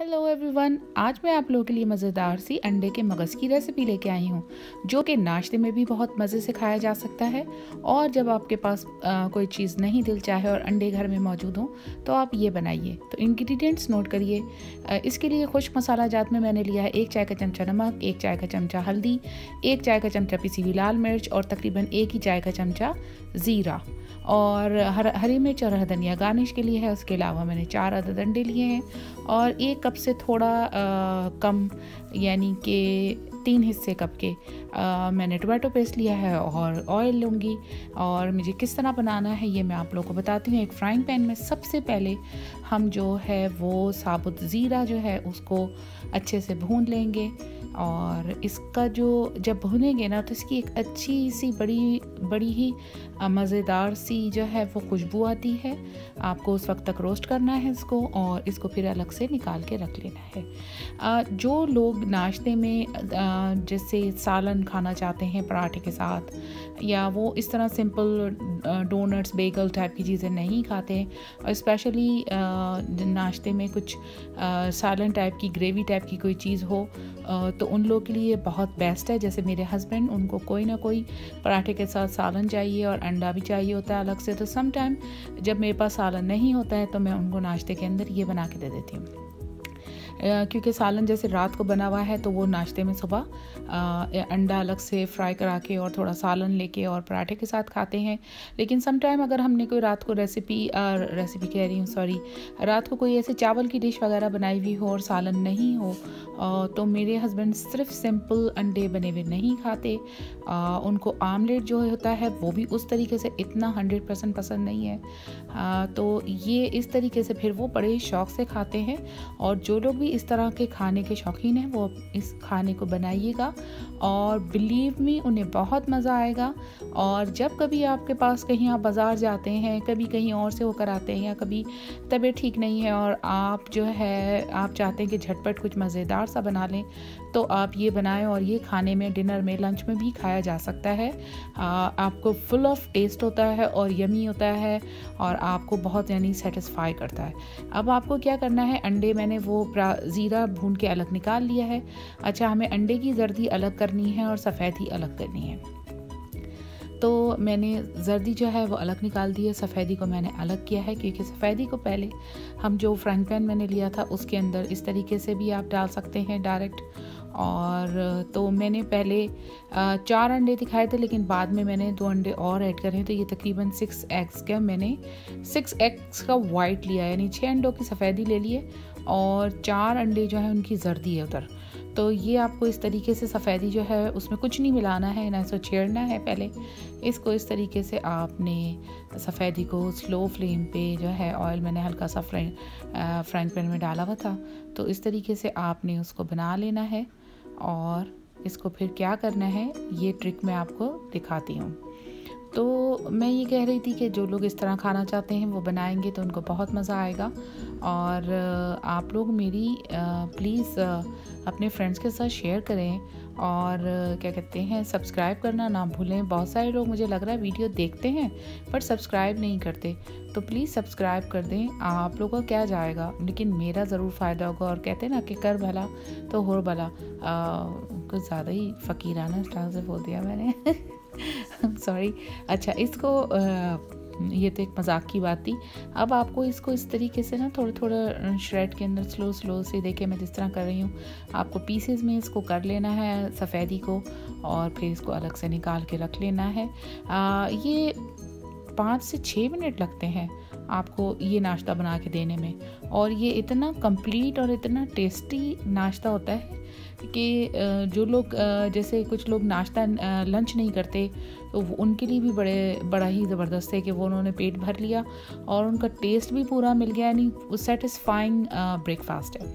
Hello everyone, आज मैं आप लोगों के लिए मज़ेदार सी अंडे के मगज़ की रेसिपी लेके आई हूँ जो कि नाश्ते में भी बहुत मज़े से खाया जा सकता है। और जब आपके पास कोई चीज़ नहीं दिल चाहे और अंडे घर में मौजूद हों तो आप ये बनाइए। तो इंग्रेडिएंट्स नोट करिए। इसके लिए खुश्क मसाला जात में मैंने लिया है 1 चाय का चमचा नमक, 1 चाय का चमचा हल्दी, 1 चाय का चमचा पिसी हुई लाल मिर्च और तकरीबन 1 ही चाय का चमचा ज़ीरा और हरी मिर्च और हरा धनिया गार्निश के लिए है। उसके अलावा मैंने 4 अदद अंडे लिए हैं और 1 कप से थोड़ा कम यानी कि 3 हिस्से कप के मैंने टोमेटो पेस्ट लिया है और ऑयल लूँगी। और मुझे किस तरह बनाना है ये मैं आप लोगों को बताती हूँ। एक फ्राइंग पैन में सबसे पहले हम जो है वो साबुत ज़ीरा जो है उसको अच्छे से भून लेंगे और इसका जो जब भुनेंगे ना तो इसकी एक अच्छी सी बड़ी ही मज़ेदार सी जो है वो खुशबू आती है। आपको उस वक्त तक रोस्ट करना है इसको और इसको फिर अलग से निकाल के रख लेना है। जो लोग नाश्ते में जैसे सालन खाना चाहते हैं पराठे के साथ या वो इस तरह सिंपल डोनट्स बेगल टाइप की चीज़ें नहीं खाते और स्पेशली नाश्ते में कुछ सालन टाइप की ग्रेवी टाइप की कोई चीज़ हो तो उन लोगों के लिए बहुत बेस्ट है। जैसे मेरे हस्बैंड, उनको कोई ना कोई पराठे के साथ सालन चाहिए और अंडा भी चाहिए होता है अलग से। तो सम टाइम जब मेरे पास सालन नहीं होता है तो मैं उनको नाश्ते के अंदर ये बना के दे देती हूँ। क्योंकि सालन जैसे रात को बना हुआ है तो वो नाश्ते में सुबह अंडा अलग से फ्राई करा के और थोड़ा सालन लेके और पराठे के साथ खाते हैं। लेकिन सम टाइम अगर हमने कोई रात को रेसिपी कह रही हूँ सॉरी, रात को कोई ऐसे चावल की डिश वगैरह बनाई हुई हो और सालन नहीं हो तो मेरे हस्बैंड सिर्फ सिंपल अंडे बने हुए नहीं खाते। उनको आमलेट जो होता है वो भी उस तरीके से इतना 100% पसंद नहीं है। तो ये इस तरीके से फिर वो बड़े शौक़ से खाते हैं। और जो लोग भी इस तरह के खाने के शौकीन हैं वो इस खाने को बनाइएगा और बिलीव मी उन्हें बहुत मज़ा आएगा। और जब कभी आपके पास कहीं आप बाज़ार जाते हैं, कभी कहीं और से होकर आते हैं या कभी तबीयत ठीक नहीं है और आप जो है आप चाहते हैं कि झटपट कुछ मज़ेदार सा बना लें तो आप ये बनाएं और ये खाने में, डिनर में, लंच में भी खाया जा सकता है। आपको फुल ऑफ टेस्ट होता है और यमी होता है और आपको बहुत यानी सेटिस्फाई करता है। अब आपको क्या करना है, अंडे मैंने वो ज़ीरा भून के अलग निकाल लिया है। अच्छा, हमें अंडे की जर्दी अलग करनी है और सफ़ेदी अलग करनी है। तो मैंने जर्दी जो है वो अलग निकाल दी है, सफ़ेदी को मैंने अलग किया है क्योंकि सफ़ेदी को पहले हम जो फ्राइंग पैन मैंने लिया था उसके अंदर इस तरीके से भी आप डाल सकते हैं डायरेक्ट। और तो मैंने पहले 4 अंडे दिखाए थे लेकिन बाद में मैंने 2 अंडे और ऐड करे तो ये तकरीबन 6 एग्स का मैंने 6 एग्स का वाइट लिया यानी 6 अंडों की सफ़ेदी ले लिए और 4 अंडे जो है उनकी जर्दी है उधर। तो ये आपको इस तरीके से सफ़ेदी जो है उसमें कुछ नहीं मिलाना है, ना इसको छेड़ना है। पहले इसको इस तरीके से आपने सफ़ेदी को स्लो फ्लेम पे जो है, ऑयल मैंने हल्का सा फ्राइंग पैन में डाला हुआ था तो इस तरीके से आपने उसको बना लेना है। और इसको फिर क्या करना है ये ट्रिक मैं आपको दिखाती हूँ। तो मैं ये कह रही थी कि जो लोग इस तरह खाना चाहते हैं वो बनाएंगे तो उनको बहुत मज़ा आएगा। और आप लोग मेरी प्लीज़ अपने फ्रेंड्स के साथ शेयर करें और क्या कहते हैं सब्सक्राइब करना ना भूलें। बहुत सारे लोग मुझे लग रहा है वीडियो देखते हैं पर सब्सक्राइब नहीं करते, तो प्लीज़ सब्सक्राइब कर दें। आप लोगों को क्या जाएगा लेकिन मेरा ज़रूर फ़ायदा होगा। और कहते हैं ना कि कर भला तो होर भला, कुछ ज़्यादा ही फ़कीराना स्टाइल से बोल दिया मैंने सॉरी। अच्छा, इसको ये तो एक मजाक की बात थी। अब आपको इसको इस तरीके से ना थोड़ा श्रेड के अंदर स्लो से, देखिए मैं जिस तरह कर रही हूँ, आपको पीसेस में इसको कर लेना है सफ़ेदी को और फिर इसको अलग से निकाल के रख लेना है। ये 5 से 6 मिनट लगते हैं आपको ये नाश्ता बना के देने में और ये इतना कंप्लीट और इतना टेस्टी नाश्ता होता है कि जो लोग जैसे कुछ लोग नाश्ता लंच नहीं करते तो उनके लिए भी बड़ा ही ज़बरदस्त है कि वो उन्होंने पेट भर लिया और उनका टेस्ट भी पूरा मिल गया, यानी सेटिस्फाइंग ब्रेकफास्ट है।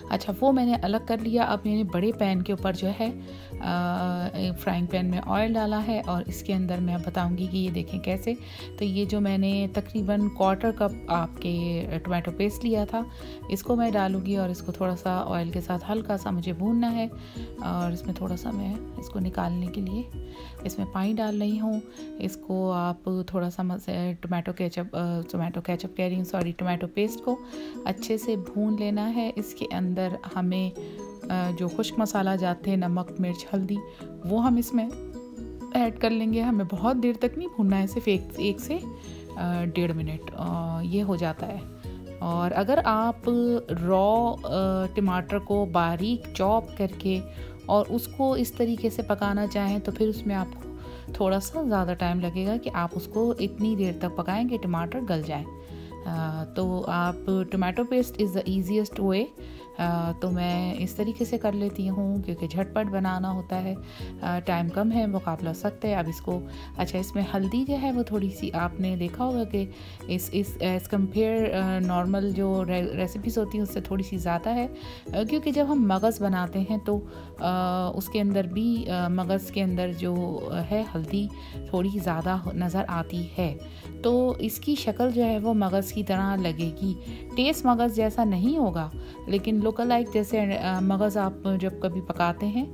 अच्छा, वो मैंने अलग कर लिया। अब मैंने बड़े पैन के ऊपर जो है फ्राइंग पैन में ऑयल डाला है और इसके अंदर मैं बताऊंगी कि ये देखें कैसे। तो ये जो मैंने तकरीबन 1/4 कप आपके टोमेटो पेस्ट लिया था, इसको मैं डालूंगी और इसको थोड़ा सा ऑयल के साथ हल्का सा मुझे भूनना है। और इसमें थोड़ा सा मैं इसको निकालने के लिए इसमें पानी डाल रही हूँ। इसको आप थोड़ा सा टोमेटो केचप कह रही हूँ, सॉरी, टोमेटो पेस्ट को अच्छे से भून लेना है। इसके अंदर हमें जो खुश्क मसाला जाते हैं, नमक, मिर्च, हल्दी, वो हम इसमें ऐड कर लेंगे। हमें बहुत देर तक नहीं भूनना है, सिर्फ एक से 1.5 मिनट ये हो जाता है। और अगर आप रॉ टमाटर को बारीक चॉप करके और उसको इस तरीके से पकाना चाहें तो फिर उसमें आपको थोड़ा सा ज़्यादा टाइम लगेगा कि आप उसको इतनी देर तक पकाएं कि टमाटर गल जाए। तो आप tomato paste is the easiest वे। तो मैं इस तरीके से कर लेती हूँ क्योंकि झटपट बनाना होता है, टाइम कम है, मुकाबला सख्त है। अब इसको अच्छा, इसमें हल्दी जो है वो थोड़ी सी आपने देखा होगा कि इस एज़ कम्पेयर नॉर्मल जो रेसिपीज़ होती हैं उससे थोड़ी सी ज़्यादा है, क्योंकि जब हम मगज़ बनाते हैं तो उसके अंदर भी मगज़ के अंदर जो है हल्दी थोड़ी ज़्यादा नज़र आती है। तो इसकी शक्ल जो है वो मगज़ की तरह लगेगी, टेस्ट मगज़ जैसा नहीं होगा, लेकिन लोकल लाइक जैसे मगज़ आप जब कभी पकाते हैं,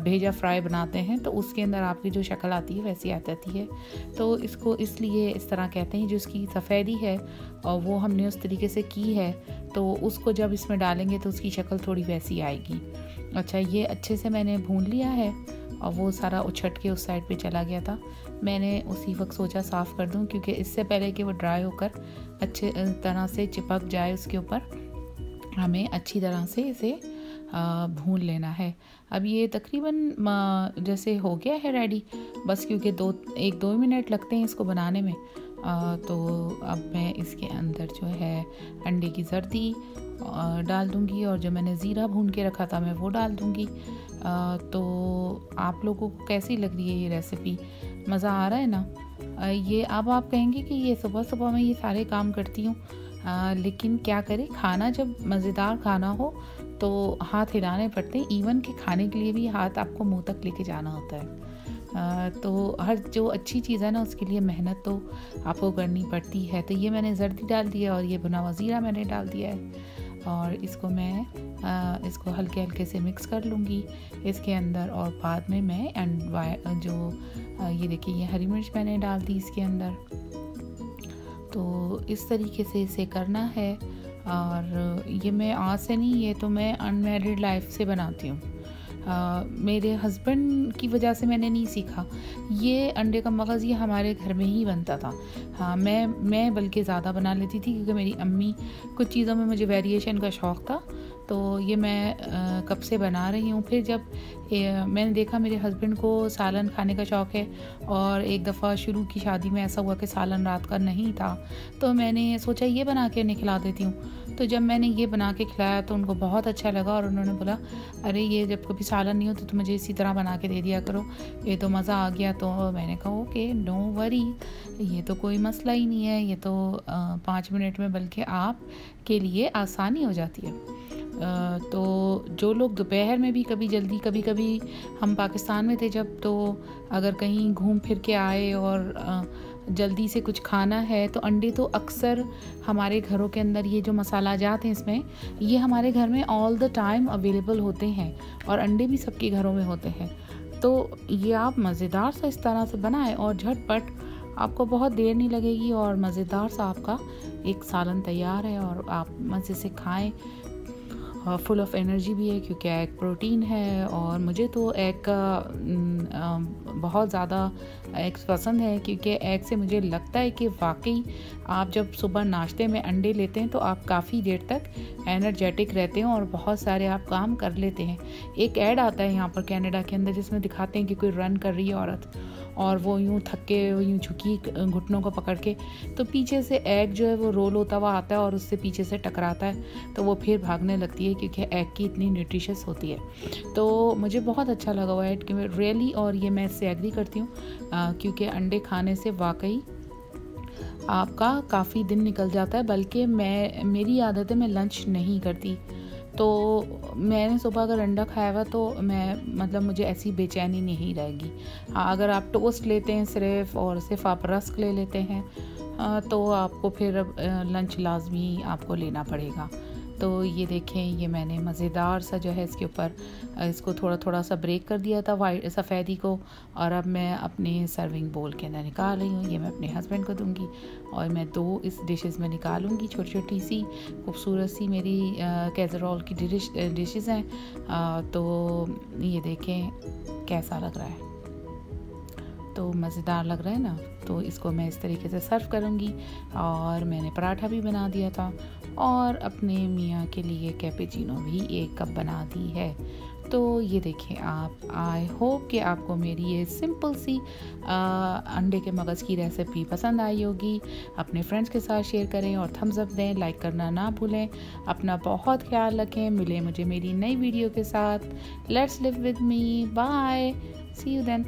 भेजा फ्राई बनाते हैं, तो उसके अंदर आपकी जो शक्ल आती है वैसी आ जाती है। तो इसको इसलिए इस तरह कहते हैं। जो इसकी सफ़ेदी है और वो हमने उस तरीके से की है, तो उसको जब इसमें डालेंगे तो उसकी शक्ल थोड़ी वैसी आएगी। अच्छा, ये अच्छे से मैंने भून लिया है और वो सारा उछट के उस साइड पे चला गया था। मैंने उसी वक्त सोचा साफ़ कर दूं, क्योंकि इससे पहले कि वो ड्राई होकर अच्छे तरह से चिपक जाए उसके ऊपर, हमें अच्छी तरह से इसे भून लेना है। अब ये तकरीबन जैसे हो गया है रेडी, बस क्योंकि 1-2 मिनट लगते हैं इसको बनाने में। तो अब मैं इसके अंदर जो है अंडे की जर्दी डाल दूंगी और जो मैंने ज़ीरा भून के रखा था मैं वो डाल दूंगी। तो आप लोगों को कैसी लग रही है ये रेसिपी? मज़ा आ रहा है ना? ये अब आप कहेंगे कि ये सुबह सुबह मैं ये सारे काम करती हूँ, लेकिन क्या करें, खाना जब मज़ेदार खाना हो तो हाथ हिलाने पड़ते हैं। इवन के खाने के लिए भी हाथ आपको मुंह तक लेके जाना होता है। तो हर जो अच्छी चीज़ है ना उसके लिए मेहनत तो आपको करनी पड़ती है। तो ये मैंने जर्दी डाल दिया और ये भुना हुआ ज़ीरा मैंने डाल दिया है और इसको मैं इसको हल्के हल्के से मिक्स कर लूँगी इसके अंदर। और बाद में मैं ये देखिए ये हरी मिर्च मैंने डाल दी इसके अंदर। तो इस तरीके से इसे करना है। और ये मैं आज से नहीं, ये तो मैं अनमैरिड लाइफ से बनाती हूँ। मेरे हस्बैंड की वजह से मैंने नहीं सीखा। ये अंडे का मगज़ ये हमारे घर में ही बनता था। हाँ, मैं बल्कि ज़्यादा बना लेती थी क्योंकि मेरी अम्मी, कुछ चीज़ों में मुझे वेरिएशन का शौक़ था, तो ये मैं कब से बना रही हूँ। फिर जब मैंने देखा मेरे हस्बैंड को सालन खाने का शौक़ है और एक दफ़ा शुरू की शादी में ऐसा हुआ कि सालन रात का नहीं था, तो मैंने सोचा ये बना के नहीं खिला देती हूँ। तो जब मैंने ये बना के खिलाया तो उनको बहुत अच्छा लगा और उन्होंने बोला, अरे ये जब कभी सालन नहीं हो तो मुझे इसी तरह बना के दे दिया करो, ये तो मज़ा आ गया। तो मैंने कहा ओके, नो वरी, ये तो कोई मसला ही नहीं है, ये तो 5 मिनट में बल्कि आप के लिए आसानी हो जाती है। तो जो लोग दोपहर में भी कभी हम पाकिस्तान में थे जब, तो अगर कहीं घूम फिर के आए और जल्दी से कुछ खाना है तो अंडे तो अक्सर हमारे घरों के अंदर, ये जो मसाला जात हैं इसमें, ये हमारे घर में ऑल द टाइम अवेलेबल होते हैं और अंडे भी सबके घरों में होते हैं। तो ये आप मज़ेदार सा इस तरह से बनाएं और झटपट, आपको बहुत देर नहीं लगेगी और मज़ेदार सा आपका एक सालन तैयार है और आप मज़े से खाएं। फुल ऑफ एनर्जी भी है क्योंकि एग प्रोटीन है और मुझे तो एग का बहुत ज़्यादा एग्स पसंद है, क्योंकि एग से मुझे लगता है कि वाकई आप जब सुबह नाश्ते में अंडे लेते हैं तो आप काफ़ी देर तक एनर्जेटिक रहते हैं और बहुत सारे आप काम कर लेते हैं। एक ऐड आता है यहाँ पर कनाडा के अंदर जिसमें दिखाते हैं कि कोई रन कर रही है औरत और वो यूँ थक के यूँ झुकी घुटनों को पकड़ के, तो पीछे से एग जो है वो रोल होता हुआ आता है और उससे पीछे से टकराता है तो वो फिर भागने लगती है क्योंकि एग की इतनी न्यूट्रिशियस होती है। तो मुझे बहुत अच्छा लगा हुआ एड कि रियली, और ये मैं इससे एग्री करती हूँ क्योंकि अंडे खाने से वाकई आपका काफ़ी दिन निकल जाता है। बल्कि मेरी आदत है मैं लंच नहीं करती, तो मैंने सुबह अगर अंडा खाया हुआ तो मतलब मुझे ऐसी बेचैनी नहीं रहेगी। हाँ, अगर आप टोस्ट लेते हैं सिर्फ और सिर्फ आप रस्क ले लेते हैं तो आपको फिर लंच लाजमी आपको लेना पड़ेगा। तो ये देखें, ये मैंने मज़ेदार सा जो है इसके ऊपर इसको थोड़ा थोड़ा सा ब्रेक कर दिया था वाइट सफ़ेदी को, और अब मैं अपने सर्विंग बोल के अंदर निकाल रही हूँ। ये मैं अपने हस्बैंड को दूंगी और मैं 2 इस डिशेस में निकालूंगी। छोटी छोटी सी खूबसूरत सी मेरी कैसरोल की डिशेस हैं। तो ये देखें कैसा लग रहा है, तो मज़ेदार लग रहा है ना। तो इसको मैं इस तरीके से सर्व करूँगी। और मैंने पराठा भी बना दिया था और अपने मियाँ के लिए कैपेचिनो भी 1 कप बना दी है। तो ये देखें आप, आई होप कि आपको मेरी ये सिंपल सी अंडे के मगज़ की रेसिपी पसंद आई होगी। अपने फ्रेंड्स के साथ शेयर करें और थम्स अप दें, लाइक करना ना भूलें। अपना बहुत ख्याल रखें। मिले मुझे मेरी नई वीडियो के साथ। Let's live with me. Bye, see you then.